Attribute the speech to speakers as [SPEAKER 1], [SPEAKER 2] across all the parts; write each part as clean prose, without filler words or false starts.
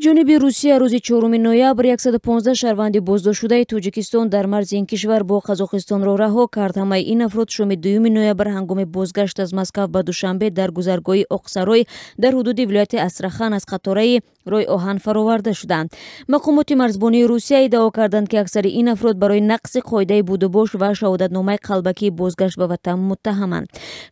[SPEAKER 1] ҷониби Русия рӯзи 4 ноябр 115 шаҳрванди боздоштшудаи Тоҷикистон дар марзи ин кишвар бо Қазоқистонро раҳо кард. Ҳамаи ин афрод шоми 2 ноябр ҳангоми бозгашт аз Москав ба Душанбе дар гузаргоҳи Оқсарой дар ҳудуди вилояти Астрахан аз қатораи рӯи оҳан фароварда шуданд. Мақомоти марзбонии Русия иддао карданд, ки аксари ин афрод барои нақси қоидаи будубош ва шаҳодатномаи қалбакии бозгашт ба ватан муттаҳаманд.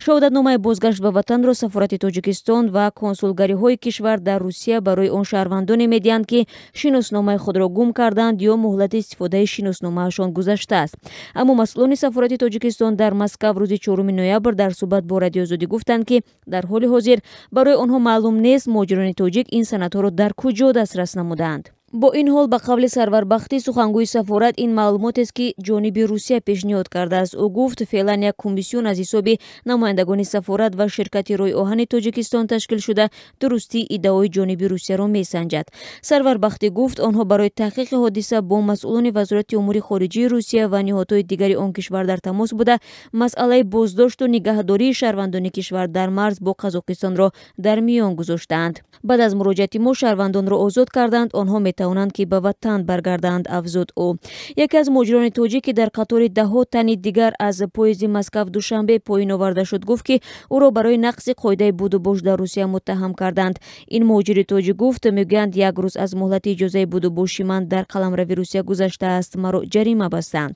[SPEAKER 1] Шаҳодатномаи бозгашт ба ватанро сафорати Тоҷикистон ва консулгариҳои кишвар дар Русия барои он шаҳрвандоне медиҳанд, ки шиносномаи худро гум карданд ё муҳлати истифодаи шиносномаашон гузаштааст. Аммо масъулони сафорати Тоҷикистон дар Москав рӯзи 4 ноябр дар суҳбат бо Радиоозодӣ гуфтанд, ки дар ҳоли ҳозир барои онҳо маълум нест муҳоҷирони тоҷик ин санадҳоро дар куҷо дастрас намуданд. Бо ин ҳол ба қавли Сарварбахтӣ сухангӯи сафорат, ин маълумотест, ки ҷониби Русия пешниҳод кардааст. Ӯ гуфт феълан як комиссион аз ҳисоби намояндагони сафорат ва ширкати рӯи оҳани Тоҷикистон ташкил шуда дурустии иддаои ҷониби Русияро месанҷад. Сарварбахтӣ гуфт онҳо барои таҳқиқи ҳодиса бо масъулони вазорати умури хориҷии Русия ва ниҳодҳои дигари он кишвар дар тамос буда масъалаи боздошту нигаҳдории шаҳрвандони кишвар дар марз бо Қазоқистонро дар миён гузоштаанд. Баъд аз муроҷиати мо шаҳрвандонро озод карданд, онҳо метавонанд, ки ба ватан баргарданд, афзуд ӯ. Яке аз муҳоҷирони тоҷик, ки дар қатори даҳҳо тани дигар аз поезди Москав-Душанбе поин оварда шуд, гуфт, ки ӯро барои нақси қоидаи будубош дар Русия муттаҳам карданд. Ин муҳоҷири тоҷик гуфт, мегӯянд як рӯз аз муҳлати иҷозаи будубоши ман дар қаламрави Русия гузаштааст, маро ҷарима бастанд.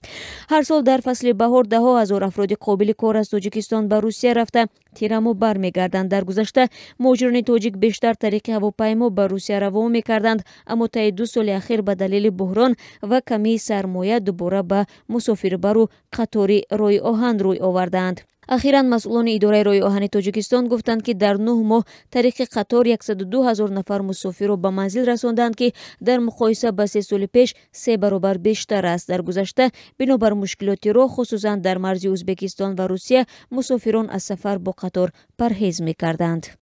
[SPEAKER 1] Ҳар сол дар фасли баҳор даҳҳо ҳазор афроди қобили кор аз Тоҷикистон ба Русия рафта тираму бармегарданд. Дар гузашта муҳоҷирони тоҷик бештар тариқи ҳавопаймо ба Русия раво мекарданд, аммо таи 2 соли ахир ба далели буҳрон ва камии сармоя дубора ба мусофирбару қатори рӯи оҳан рӯй оварданд. Ахиран масъулони идораи рӯи оҳани Тоҷикистон гуфтанд, ки дар 9 моҳ тариқи қатор 102 000 нафар мусофирро ба манзил расонданд, ки дар муқоиса ба 3 соли пеш 3 баробар бештар аст. Дар гузашта бинобар мушкилоти роҳ, хусусан дар марзи Ӯзбекистон ва Русия, мусофирон аз сафар бо қатор парҳез мекарданд.